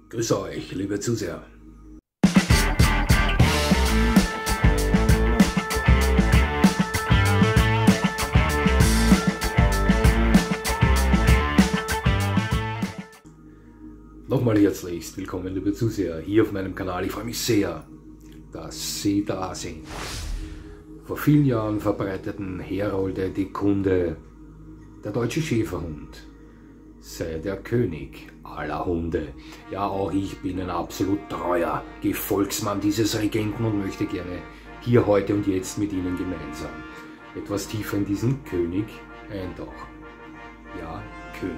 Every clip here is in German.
Grüß euch, liebe Zuseher. Nochmal herzlichst willkommen, liebe Zuseher, hier auf meinem Kanal. Ich freue mich sehr, dass Sie da sind. Vor vielen Jahren verbreiteten Herolde die Kunde, der deutsche Schäferhund sei der König aller Hunde. Ja, auch ich bin ein absolut treuer Gefolgsmann dieses Regenten und möchte gerne hier, heute und jetzt mit Ihnen gemeinsam etwas tiefer in diesen König eintauchen. Ja, König.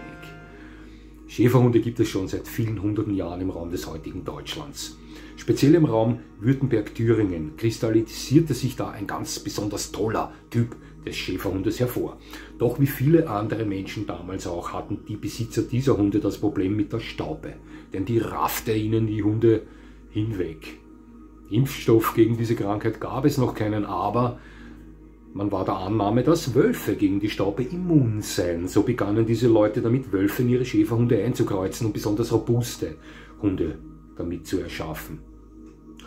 Schäferhunde gibt es schon seit vielen hunderten Jahren im Raum des heutigen Deutschlands. Speziell im Raum Württemberg-Thüringen kristallisierte sich da ein ganz besonders toller Typ des Schäferhundes hervor. Doch wie viele andere Menschen damals auch hatten die Besitzer dieser Hunde das Problem mit der Staupe, denn die raffte ihnen die Hunde hinweg. Impfstoff gegen diese Krankheit gab es noch keinen, aber man war der Annahme, dass Wölfe gegen die Staupe immun seien. So begannen diese Leute damit, Wölfe in ihre Schäferhunde einzukreuzen und besonders robuste Hunde damit zu erschaffen.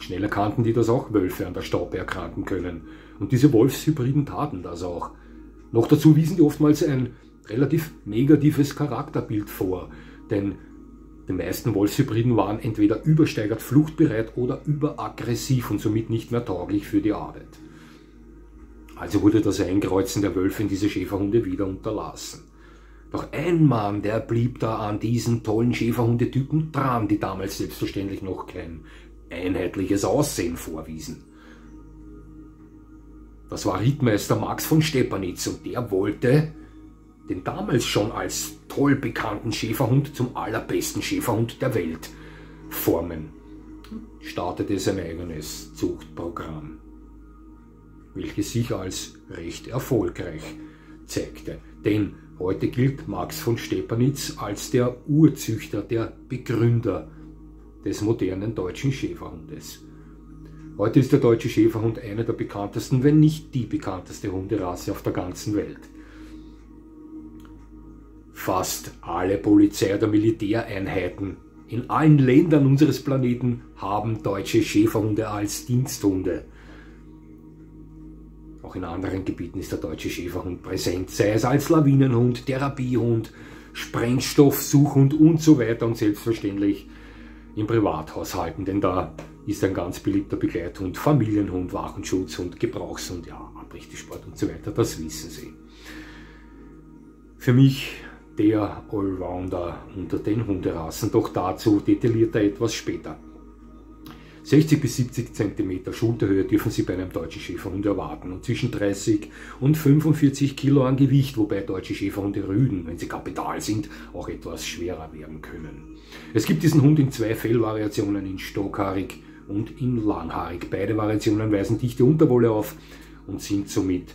Schnell erkannten die, dass auch Wölfe an der Staupe erkranken können. Und diese Wolfshybriden taten das auch. Noch dazu wiesen die oftmals ein relativ negatives Charakterbild vor, denn die meisten Wolfshybriden waren entweder übersteigert fluchtbereit oder überaggressiv und somit nicht mehr tauglich für die Arbeit. Also wurde das Einkreuzen der Wölfe in diese Schäferhunde wieder unterlassen. Doch ein Mann, der blieb da an diesen tollen Schäferhundetypen dran, die damals selbstverständlich noch kein einheitliches Aussehen vorwiesen. Das war Rittmeister Max von Stepanitz und der wollte den damals schon als toll bekannten Schäferhund zum allerbesten Schäferhund der Welt formen. Startete sein eigenes Zuchtprogramm, welches sich als recht erfolgreich zeigte. Denn heute gilt Max von Stepanitz als der Urzüchter, der Begründer des modernen deutschen Schäferhundes. Heute ist der deutsche Schäferhund eine der bekanntesten, wenn nicht die bekannteste Hunderasse auf der ganzen Welt. Fast alle Polizei- oder Militäreinheiten in allen Ländern unseres Planeten haben deutsche Schäferhunde als Diensthunde. Auch in anderen Gebieten ist der deutsche Schäferhund präsent, sei es als Lawinenhund, Therapiehund, Sprengstoffsuchhund und so weiter und selbstverständlich im Privathaushalten, denn da ist ein ganz beliebter Begleithund, Familienhund, Wach- und Schutzhund, Gebrauchshund, ja, Abrichtesport und so weiter, das wissen Sie. Für mich der Allrounder unter den Hunderassen, doch dazu detaillierter etwas später. 60 bis 70 cm Schulterhöhe dürfen Sie bei einem deutschen Schäferhund erwarten und zwischen 30 und 45 Kilo an Gewicht, wobei deutsche Schäferhunde Rüden, wenn sie kapital sind, auch etwas schwerer werden können. Es gibt diesen Hund in zwei Fellvariationen, in stockhaarig und in langhaarig. Beide Variationen weisen dichte Unterwolle auf und sind somit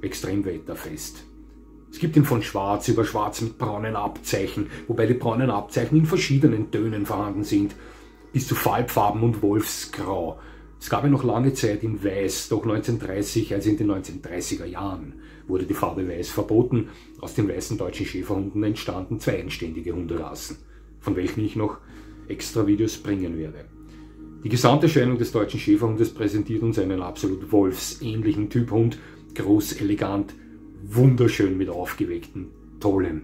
extrem wetterfest. Es gibt ihn von schwarz über schwarz mit braunen Abzeichen, wobei die braunen Abzeichen in verschiedenen Tönen vorhanden sind, bis zu Falbfarben und Wolfsgrau. Es gab ja noch lange Zeit in Weiß, doch 1930, also in den 1930er Jahren, wurde die Farbe Weiß verboten. Aus den weißen deutschen Schäferhunden entstanden zwei eigenständige Hunderassen, von welchen ich noch extra Videos bringen werde. Die Gesamterscheinung des deutschen Schäferhundes präsentiert uns einen absolut wolfsähnlichen Typhund, groß, elegant, wunderschön mit aufgewecktem, tollem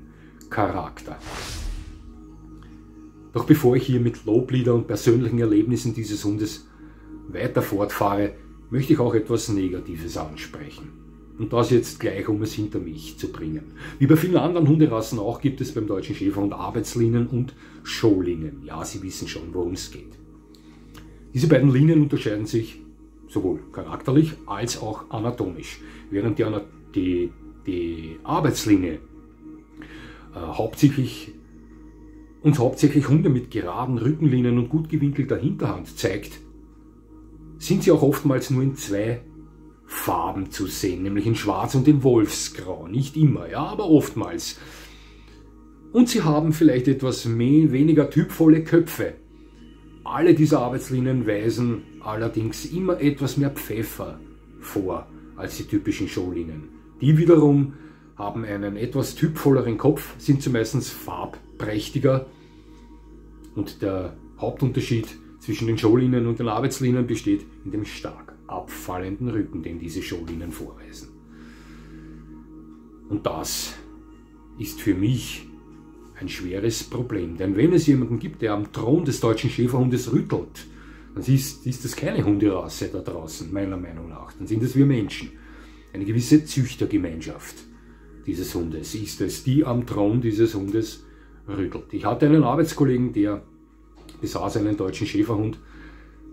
Charakter. Doch bevor ich hier mit Loblieder und persönlichen Erlebnissen dieses Hundes weiter fortfahre, möchte ich auch etwas Negatives ansprechen. Und das jetzt gleich, um es hinter mich zu bringen. Wie bei vielen anderen Hunderassen auch, gibt es beim deutschen Schäferhund Arbeitslinien und Showlinien. Ja, Sie wissen schon, worum es geht. Diese beiden Linien unterscheiden sich sowohl charakterlich als auch anatomisch. Während die Arbeitslinie hauptsächlich Hunde mit geraden Rückenlinien und gut gewinkelter Hinterhand zeigt, sind sie auch oftmals nur in zwei Farben zu sehen, nämlich in Schwarz und in Wolfsgrau. Nicht immer, ja, aber oftmals. Und sie haben vielleicht etwas weniger typvolle Köpfe. Alle diese Arbeitslinien weisen allerdings immer etwas mehr Pfeffer vor als die typischen Showlinien. Die wiederum haben einen etwas typvolleren Kopf, sind zumeist farbprächtiger und der Hauptunterschied zwischen den Showlinien und den Arbeitslinien besteht in dem stark abfallenden Rücken, den diese Showlinien vorweisen. Und das ist für mich ein schweres Problem. Denn wenn es jemanden gibt, der am Thron des deutschen Schäferhundes rüttelt, dann ist das keine Hunderasse da draußen, meiner Meinung nach. Dann sind es wir Menschen. Eine gewisse Züchtergemeinschaft dieses Hundes ist es, die am Thron dieses Hundes rüttelt. Ich hatte einen Arbeitskollegen, der besaß einen deutschen Schäferhund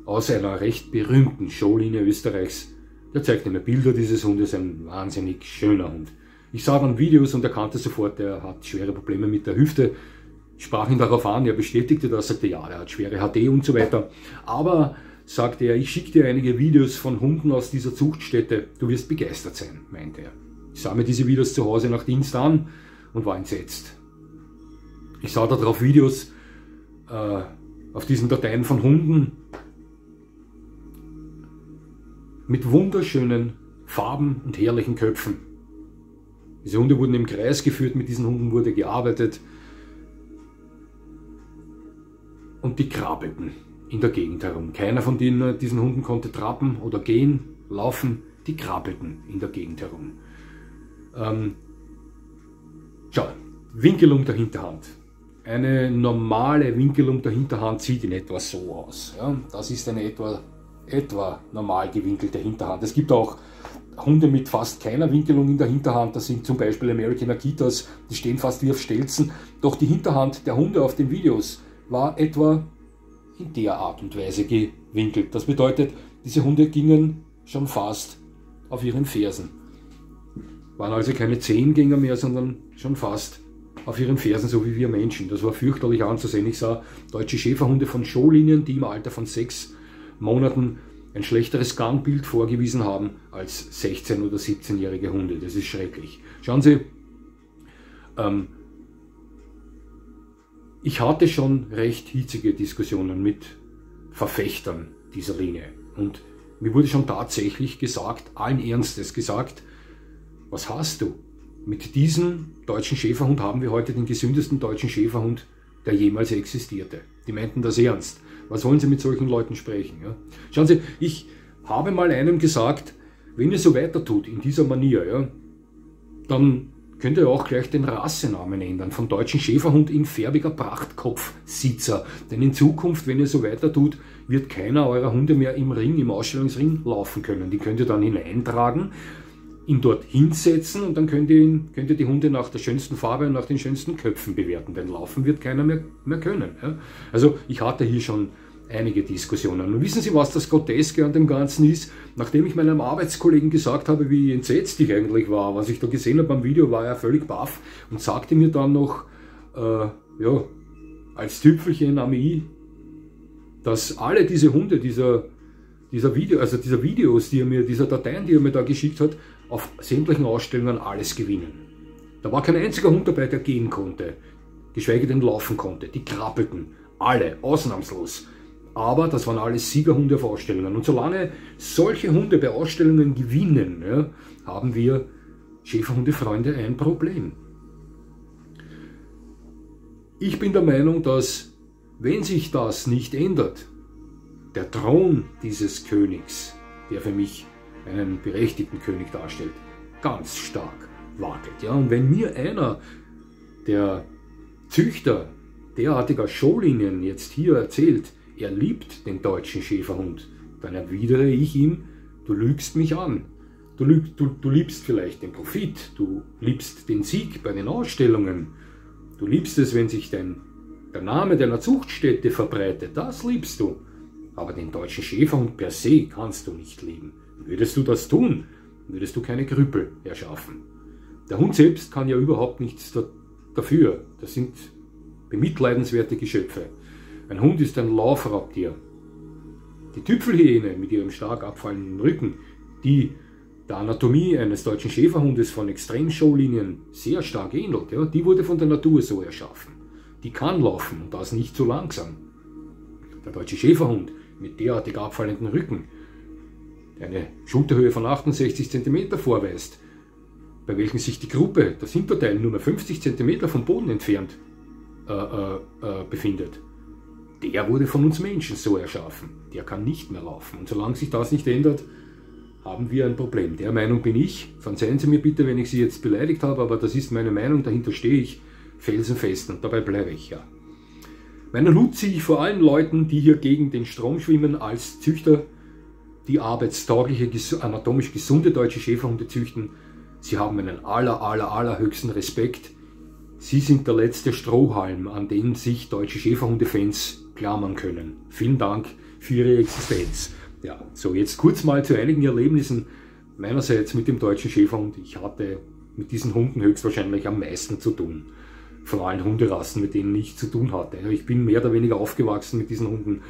aus einer recht berühmten Showlinie Österreichs. Der zeigte mir Bilder dieses Hundes, ein wahnsinnig schöner Hund. Ich sah dann Videos und erkannte sofort, er hat schwere Probleme mit der Hüfte. Ich sprach ihn darauf an, er bestätigte das, sagte, ja, er hat schwere HD und so weiter. Aber, sagte er, ich schicke dir einige Videos von Hunden aus dieser Zuchtstätte, du wirst begeistert sein, meinte er. Ich sah mir diese Videos zu Hause nach Dienst an und war entsetzt. Ich sah darauf Videos auf diesen Dateien von Hunden mit wunderschönen Farben und herrlichen Köpfen. Diese Hunde wurden im Kreis geführt, mit diesen Hunden wurde gearbeitet und die krabbelten in der Gegend herum. Keiner von diesen Hunden konnte trappen oder gehen, laufen, die krabbelten in der Gegend herum. Schau, Winkelung der Hinterhand. Eine normale Winkelung der Hinterhand sieht in etwa so aus. Ja? Das ist eine etwa normal gewinkelte Hinterhand. Es gibt auch Hunde mit fast keiner Winkelung in der Hinterhand. Das sind zum Beispiel American Akitas, die stehen fast wie auf Stelzen. Doch die Hinterhand der Hunde auf den Videos war etwa in der Art und Weise gewinkelt. Das bedeutet, diese Hunde gingen schon fast auf ihren Fersen. Waren also keine Zehengänger mehr, sondern schon fast auf ihren Fersen, so wie wir Menschen. Das war fürchterlich anzusehen. Ich sah deutsche Schäferhunde von Showlinien, die im Alter von 6 Monaten ein schlechteres Gangbild vorgewiesen haben als 16- oder 17-jährige Hunde. Das ist schrecklich. Schauen Sie, ich hatte schon recht hitzige Diskussionen mit Verfechtern dieser Linie. Und mir wurde schon tatsächlich gesagt, allen Ernstes gesagt, was hast du? Mit diesem deutschen Schäferhund haben wir heute den gesündesten deutschen Schäferhund, der jemals existierte. Die meinten das ernst. Was wollen Sie mit solchen Leuten sprechen? Ja? Schauen Sie, ich habe mal einem gesagt, wenn ihr so weiter tut in dieser Manier, ja, dann könnt ihr auch gleich den Rassenamen ändern, von deutschen Schäferhund in färbiger Prachtkopfsitzer. Denn in Zukunft, wenn ihr so weiter tut, wird keiner eurer Hunde mehr im Ring, im Ausstellungsring laufen können. Die könnt ihr dann hineintragen, ihn dort hinsetzen und dann könnt ihr die Hunde nach der schönsten Farbe und nach den schönsten Köpfen bewerten, denn laufen wird keiner mehr können. Ja? Also ich hatte hier schon einige Diskussionen. Und wissen Sie, was das Groteske an dem Ganzen ist? Nachdem ich meinem Arbeitskollegen gesagt habe, wie entsetzt ich eigentlich war, was ich da gesehen habe beim Video, war er völlig baff und sagte mir dann noch, ja, als Tüpfelchen am i, dass alle diese Hunde, dieser Videos, dieser Dateien, die er mir da geschickt hat, auf sämtlichen Ausstellungen alles gewinnen. Da war kein einziger Hund dabei, der gehen konnte, geschweige denn laufen konnte. Die krabbelten, alle, ausnahmslos. Aber das waren alles Siegerhunde auf Ausstellungen. Und solange solche Hunde bei Ausstellungen gewinnen, ja, haben wir Schäferhundefreunde ein Problem. Ich bin der Meinung, dass, wenn sich das nicht ändert, der Thron dieses Königs, der für mich einen berechtigten König darstellt, ganz stark wackelt. Ja? Und wenn mir einer der Züchter derartiger Showlinien jetzt hier erzählt, er liebt den deutschen Schäferhund, dann erwidere ich ihm, du lügst mich an. Du liebst vielleicht den Profit, du liebst den Sieg bei den Ausstellungen, du liebst es, wenn sich der Name deiner Zuchtstätte verbreitet, das liebst du. Aber den deutschen Schäferhund per se kannst du nicht lieben. Würdest du das tun, würdest du keine Krüppel erschaffen. Der Hund selbst kann ja überhaupt nichts dafür. Das sind bemitleidenswerte Geschöpfe. Ein Hund ist ein Laufraubtier. Die Tüpfelhyäne mit ihrem stark abfallenden Rücken, die der Anatomie eines deutschen Schäferhundes von Extremshowlinien sehr stark ähnelt, ja, die wurde von der Natur so erschaffen. Die kann laufen und das nicht so langsam. Der deutsche Schäferhund mit derartig abfallenden Rücken, der eine Schulterhöhe von 68 cm vorweist, bei welchen sich die Gruppe, das Hinterteil, nur mehr 50 cm vom Boden entfernt befindet. der wurde von uns Menschen so erschaffen. Der kann nicht mehr laufen. Und solange sich das nicht ändert, haben wir ein Problem. Der Meinung bin ich. Verzeihen Sie mir bitte, wenn ich Sie jetzt beleidigt habe, aber das ist meine Meinung, dahinter stehe ich felsenfest und dabei bleibe ich, ja. Meinen Hut ziehe ich vor allen Leuten, die hier gegen den Strom schwimmen, als Züchter, die arbeitstaugliche, anatomisch gesunde deutsche Schäferhunde züchten. Sie haben einen allerhöchsten Respekt. Sie sind der letzte Strohhalm, an den sich deutsche Schäferhunde-Fans klammern können. Vielen Dank für Ihre Existenz. Ja, so jetzt kurz mal zu einigen Erlebnissen meinerseits mit dem deutschen Schäferhund. Ich hatte mit diesen Hunden höchstwahrscheinlich am meisten zu tun. Von allen Hunderassen, mit denen ich zu tun hatte. Ich bin mehr oder weniger aufgewachsen mit diesen Hunden.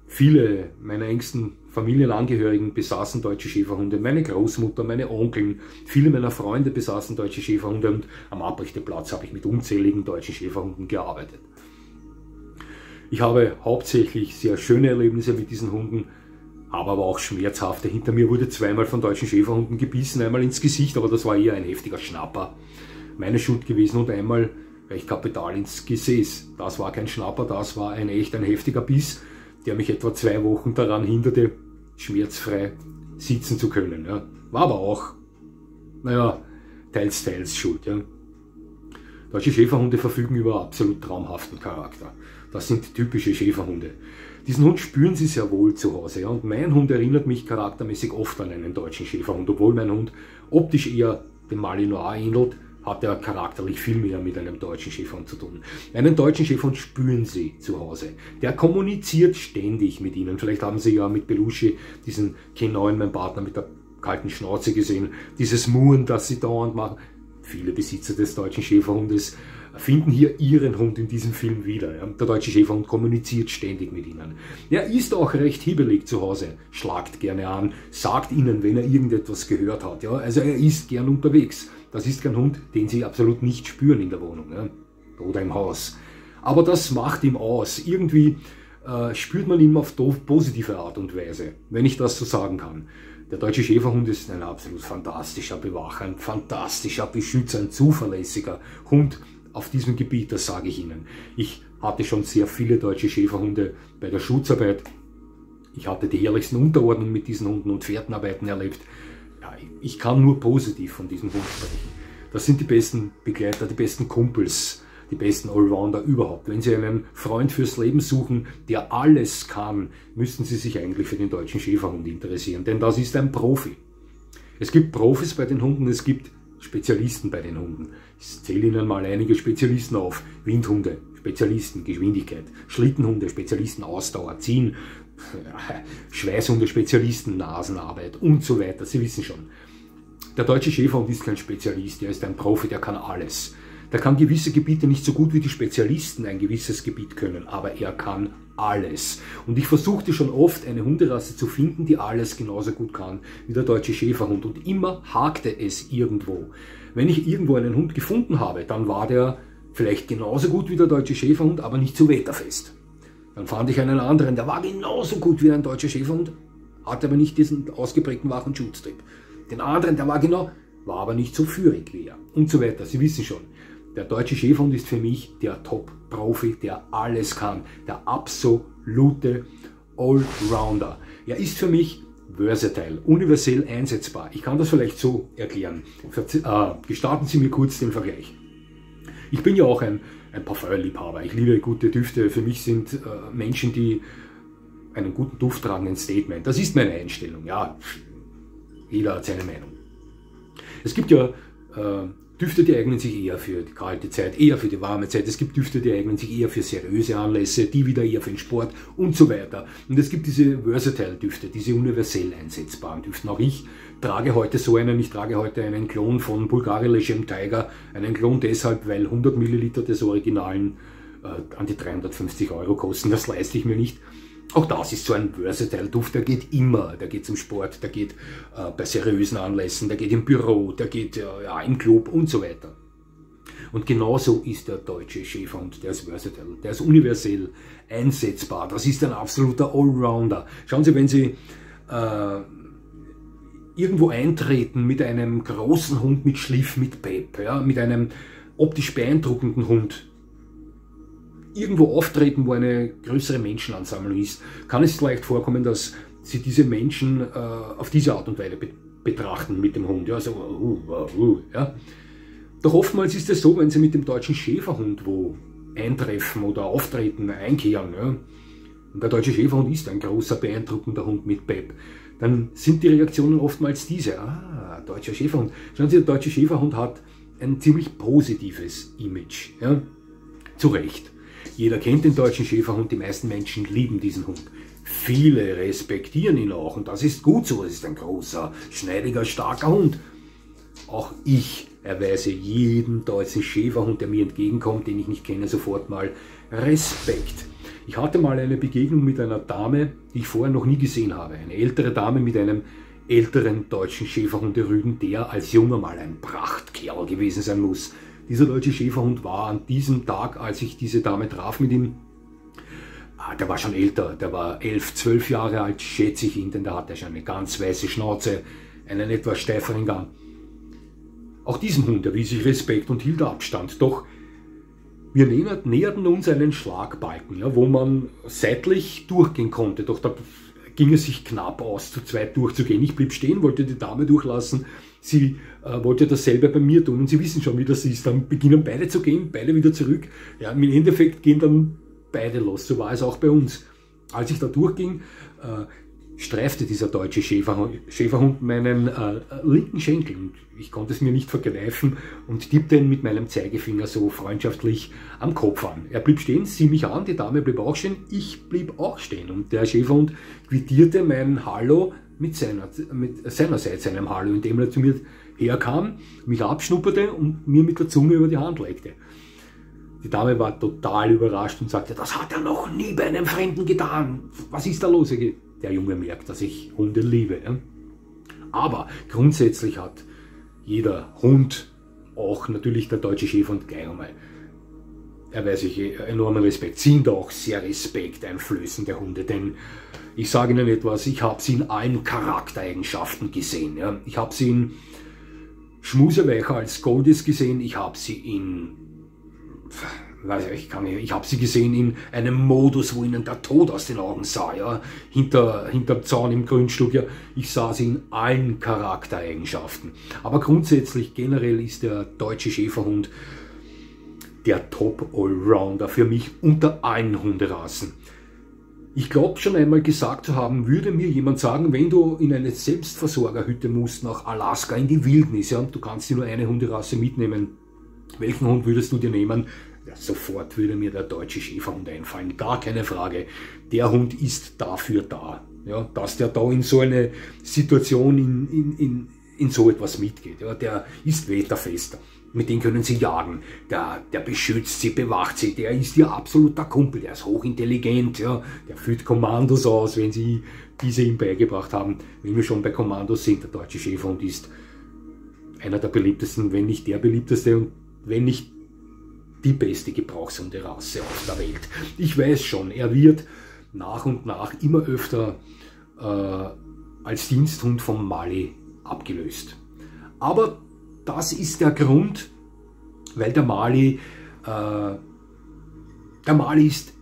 Viele meiner engsten Familienangehörigen besaßen deutsche Schäferhunde. Meine Großmutter, meine Onkeln, viele meiner Freunde besaßen deutsche Schäferhunde und am Abrichteplatz habe ich mit unzähligen deutschen Schäferhunden gearbeitet. Ich habe hauptsächlich sehr schöne Erlebnisse mit diesen Hunden, habe aber auch schmerzhafte. Hinter mir wurde zweimal von deutschen Schäferhunden gebissen, einmal ins Gesicht, aber das war eher ein heftiger Schnapper. Meine Schuld gewesen und einmal recht kapital ins Gesäß. Das war kein Schnapper, das war ein heftiger Biss, der mich etwa 2 Wochen daran hinderte, schmerzfrei sitzen zu können. Ja. War aber auch, naja, teils Schuld. Ja. Deutsche Schäferhunde verfügen über absolut traumhaften Charakter. Das sind typische Schäferhunde. Diesen Hund spüren sie sehr wohl zu Hause. Ja. Und mein Hund erinnert mich charaktermäßig oft an einen deutschen Schäferhund. Obwohl mein Hund optisch eher dem Malinois ähnelt, hat er charakterlich viel mehr mit einem deutschen Schäferhund zu tun. Einen deutschen Schäferhund spüren Sie zu Hause. Der kommuniziert ständig mit Ihnen. Vielleicht haben Sie ja mit Belushi diesen K9, mein Partner, mit der kalten Schnauze gesehen. Dieses Murren, das Sie dauernd machen. Viele Besitzer des deutschen Schäferhundes finden hier ihren Hund in diesem Film wieder. Ja. Der deutsche Schäferhund kommuniziert ständig mit Ihnen. Er ist auch recht hibbelig zu Hause, schlagt gerne an, sagt Ihnen, wenn er irgendetwas gehört hat. Ja. Also er ist gern unterwegs. Das ist kein Hund, den Sie absolut nicht spüren in der Wohnung, ja, oder im Haus. Aber das macht ihm aus. Irgendwie spürt man ihn auf positive Art und Weise, wenn ich das so sagen kann. Der deutsche Schäferhund ist ein absolut fantastischer Bewacher, ein fantastischer Beschützer, ein zuverlässiger Hund auf diesem Gebiet, das sage ich Ihnen. Ich hatte schon sehr viele deutsche Schäferhunde bei der Schutzarbeit. Ich hatte die herrlichsten Unterordnungen mit diesen Hunden und Fährtenarbeiten erlebt. Ja, ich kann nur positiv von diesem Hund sprechen. Das sind die besten Begleiter, die besten Kumpels, die besten Allrounder überhaupt. Wenn Sie einen Freund fürs Leben suchen, der alles kann, müssten Sie sich eigentlich für den deutschen Schäferhund interessieren, denn das ist ein Profi. Es gibt Profis bei den Hunden, es gibt Spezialisten bei den Hunden. Ich zähle Ihnen mal einige Spezialisten auf. Windhunde, Spezialisten, Geschwindigkeit. Schlittenhunde, Spezialisten, Ausdauer, Ziehen. Schweißhunde, Spezialisten, Nasenarbeit und so weiter. Sie wissen schon. Der deutsche Schäferhund ist kein Spezialist, er ist ein Profi, der kann alles. Der kann gewisse Gebiete nicht so gut wie die Spezialisten ein gewisses Gebiet können, aber er kann alles. Und ich versuchte schon oft, eine Hunderasse zu finden, die alles genauso gut kann wie der deutsche Schäferhund. Und immer hakte es irgendwo. Wenn ich irgendwo einen Hund gefunden habe, dann war der vielleicht genauso gut wie der deutsche Schäferhund, aber nicht so wetterfest. Dann fand ich einen anderen, der war genauso gut wie ein deutscher Schäferhund, hatte aber nicht diesen ausgeprägten Wach- und Schutztrieb. Den anderen, der war aber nicht so führig wie er und so weiter. Sie wissen schon, der deutsche Schäferhund ist für mich der Top-Profi, der alles kann, der absolute Allrounder. Er ist für mich versatile, universell einsetzbar. Ich kann das vielleicht so erklären. Gestatten Sie mir kurz den Vergleich. Ich bin ja auch ein Parfümliebhaber. Ich liebe gute Düfte. Für mich sind Menschen, die einen guten Duft tragen, ein Statement. Das ist meine Einstellung. Ja, jeder hat seine Meinung. Es gibt ja Düfte, die eignen sich eher für die kalte Zeit, eher für die warme Zeit. Es gibt Düfte, die eignen sich eher für seriöse Anlässe, die wieder eher für den Sport und so weiter. Und es gibt diese Versatile-Düfte, diese universell einsetzbaren Düfte. Auch ich trage heute so einen. Ich trage heute einen Klon von Bulgari Legend Tiger. Einen Klon deshalb, weil 100 Milliliter des Originalen an die 350 € kosten. Das leiste ich mir nicht. Auch das ist so ein Versatile-Duft, der geht immer, der geht zum Sport, der geht bei seriösen Anlässen, der geht im Büro, der geht im Club und so weiter. Und genauso ist der deutsche Schäferhund, der ist versatile, der ist universell einsetzbar, das ist ein absoluter Allrounder. Schauen Sie, wenn Sie irgendwo eintreten mit einem großen Hund mit Schliff, mit Pep, ja, mit einem optisch beeindruckenden Hund, irgendwo auftreten, wo eine größere Menschenansammlung ist, kann es leicht vorkommen, dass sie diese Menschen auf diese Art und Weise betrachten mit dem Hund. Ja, so, ja. Doch oftmals ist es so, wenn sie mit dem deutschen Schäferhund wo eintreffen oder auftreten, einkehren, ja, und der deutsche Schäferhund ist ein großer, beeindruckender Hund mit Pep, dann sind die Reaktionen oftmals diese: deutscher Schäferhund. Schauen Sie, der deutsche Schäferhund hat ein ziemlich positives Image. Ja? Zu Recht. Jeder kennt den deutschen Schäferhund, die meisten Menschen lieben diesen Hund. Viele respektieren ihn auch und das ist gut so. Es ist ein großer, schneidiger, starker Hund. Auch ich erweise jedem deutschen Schäferhund, der mir entgegenkommt, den ich nicht kenne, sofort mal Respekt. Ich hatte mal eine Begegnung mit einer Dame, die ich vorher noch nie gesehen habe. Eine ältere Dame mit einem älteren deutschen Schäferhunderüden, der als junger mal ein Prachtkerl gewesen sein muss. Dieser deutsche Schäferhund war an diesem Tag, als ich diese Dame traf mit ihm, der war schon älter, der war 11, 12 Jahre alt, schätze ich ihn, denn da hatte er schon eine ganz weiße Schnauze, einen etwas steiferen Gang. Auch diesem Hund erwies ich Respekt und hielt Abstand, doch wir näherten uns einen Schlagbalken, ja, wo man seitlich durchgehen konnte, doch da ging es sich knapp aus, zu zweit durchzugehen. Ich blieb stehen, wollte die Dame durchlassen, sie wollte dasselbe bei mir tun und Sie wissen schon, wie das ist. Dann beginnen beide zu gehen, beide wieder zurück. Ja, im Endeffekt gehen dann beide los, so war es auch bei uns. Als ich da durchging, streifte dieser deutsche Schäferhund meinen linken Schenkel und ich konnte es mir nicht verkneifen und tippte ihn mit meinem Zeigefinger so freundschaftlich am Kopf an. Er blieb stehen, sie mich an, die Dame blieb auch stehen, ich blieb auch stehen und der Schäferhund quittierte mein Hallo mit seinerseits seinem Hallo, indem er zu mir herkam, mich abschnupperte und mir mit der Zunge über die Hand legte. Die Dame war total überrascht und sagte: Das hat er noch nie bei einem Fremden getan. Was ist da los? Der Junge merkt, dass ich Hunde liebe. Ja? Aber grundsätzlich hat jeder Hund, auch natürlich der deutsche Schäferhund, gleich einmal, erweise ich enormen Respekt, sind auch sehr respekteinflößende Hunde, denn ich sage Ihnen etwas, ich habe sie in allen Charaktereigenschaften gesehen. Ja? Ich habe sie in schmuseweicher als Goldies gesehen, ich habe sie in... Ich habe sie gesehen in einem Modus, wo ihnen der Tod aus den Augen sah, ja, hinterm Zaun im Grundstück, ja. Ich sah sie in allen Charaktereigenschaften. Aber grundsätzlich, generell ist der deutsche Schäferhund der Top-Allrounder für mich unter allen Hunderassen. Ich glaube schon einmal gesagt zu haben, würde mir jemand sagen, wenn du in eine Selbstversorgerhütte musst, nach Alaska in die Wildnis, ja, und du kannst dir nur eine Hunderasse mitnehmen, welchen Hund würdest du dir nehmen? Ja, sofort würde mir der deutsche Schäferhund einfallen, gar keine Frage. Der Hund ist dafür da, ja, dass der da in so eine Situation, in so etwas mitgeht. Ja, der ist wetterfester, mit dem können Sie jagen, der beschützt Sie, bewacht Sie, der ist Ihr absoluter Kumpel, der ist hochintelligent, ja, der führt Kommandos aus, wenn Sie diese ihm beigebracht haben. Wenn wir schon bei Kommandos sind, der deutsche Schäferhund ist einer der beliebtesten, wenn nicht der beliebteste und wenn nicht die beste Gebrauchshunderasse auf der Welt. Ich weiß schon, er wird nach und nach immer öfter als Diensthund vom Mali abgelöst. Aber das ist der Grund, weil der Mali ist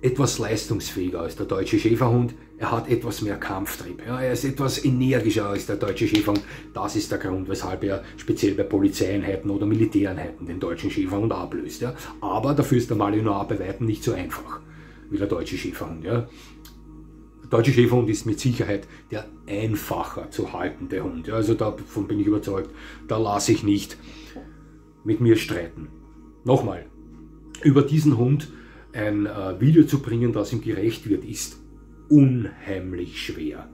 etwas leistungsfähiger als der deutsche Schäferhund. Er hat etwas mehr Kampftrieb. Ja, er ist etwas energischer als der deutsche Schäferhund. Das ist der Grund, weshalb er speziell bei Polizeieinheiten oder Militäreinheiten den deutschen Schäferhund ablöst. Ja. Aber dafür ist der Malinois bei weitem nicht so einfach wie der deutsche Schäferhund. Ja. Der deutsche Schäferhund ist mit Sicherheit der einfacher zu haltende Hund. Ja. Also davon bin ich überzeugt. Da lasse ich nicht mit mir streiten. Nochmal, über diesen Hund ein Video zu bringen, das ihm gerecht wird, ist unheimlich schwer.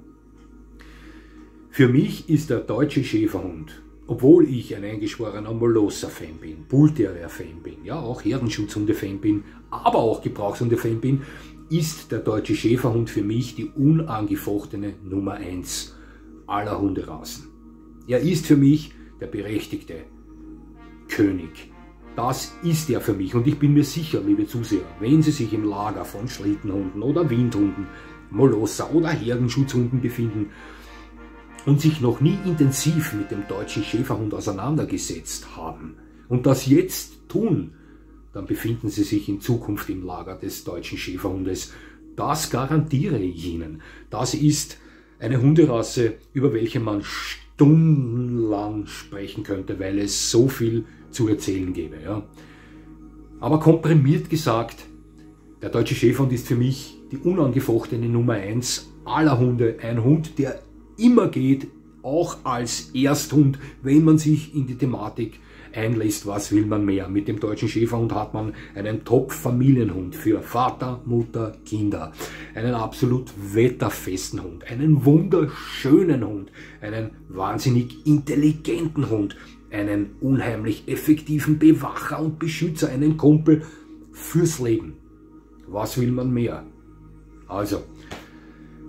Für mich ist der deutsche Schäferhund, obwohl ich ein eingeschworener Molosser-Fan bin, Bullterrier-Fan bin, ja auch Herdenschutzhunde-Fan bin, aber auch Gebrauchshunde-Fan bin, ist der deutsche Schäferhund für mich die unangefochtene Nummer 1 aller Hunderassen. Er ist für mich der berechtigte König. Das ist er für mich und ich bin mir sicher, liebe Zuseher, wenn Sie sich im Lager von Schlittenhunden oder Windhunden, Molosser oder Herdenschutzhunden befinden und sich noch nie intensiv mit dem deutschen Schäferhund auseinandergesetzt haben und das jetzt tun, dann befinden Sie sich in Zukunft im Lager des deutschen Schäferhundes. Das garantiere ich Ihnen. Das ist eine Hunderasse, über welche man stundenlang sprechen könnte, weil es so viel zu erzählen gäbe. Ja. Aber komprimiert gesagt, der deutsche Schäferhund ist für mich die unangefochtene Nummer 1 aller Hunde. Ein Hund, der immer geht, auch als Ersthund, wenn man sich in die Thematik einlässt, was will man mehr. Mit dem deutschen Schäferhund hat man einen Top-Familienhund für Vater, Mutter, Kinder. Einen absolut wetterfesten Hund, einen wunderschönen Hund, einen wahnsinnig intelligenten Hund, einen unheimlich effektiven Bewacher und Beschützer, einen Kumpel fürs Leben. Was will man mehr? Also,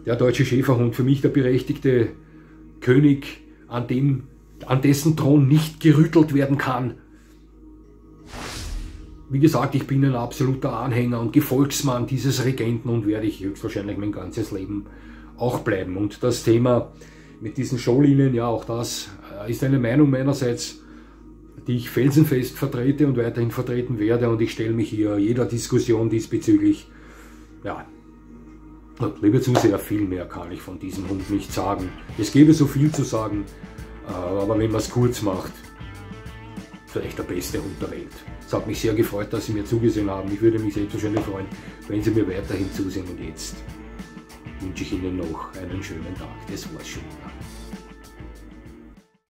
der deutsche Schäferhund, für mich der berechtigte König, an dessen Thron nicht gerüttelt werden kann. Wie gesagt, ich bin ein absoluter Anhänger und Gefolgsmann dieses Regenten und werde ich höchstwahrscheinlich mein ganzes Leben auch bleiben. Und das Thema mit diesen Showlinien, ja, auch das ist eine Meinung meinerseits, die ich felsenfest vertrete und weiterhin vertreten werde, und ich stelle mich hier jeder Diskussion diesbezüglich. Ja, liebe Zuseher, viel mehr kann ich von diesem Hund nicht sagen. Es gäbe so viel zu sagen, aber wenn man es kurz macht, vielleicht der beste Hund der Welt. Es hat mich sehr gefreut, dass Sie mir zugesehen haben. Ich würde mich selbstverständlich freuen, wenn Sie mir weiterhin zusehen, und jetzt wünsche ich Ihnen noch einen schönen Tag. Das war's schon wieder.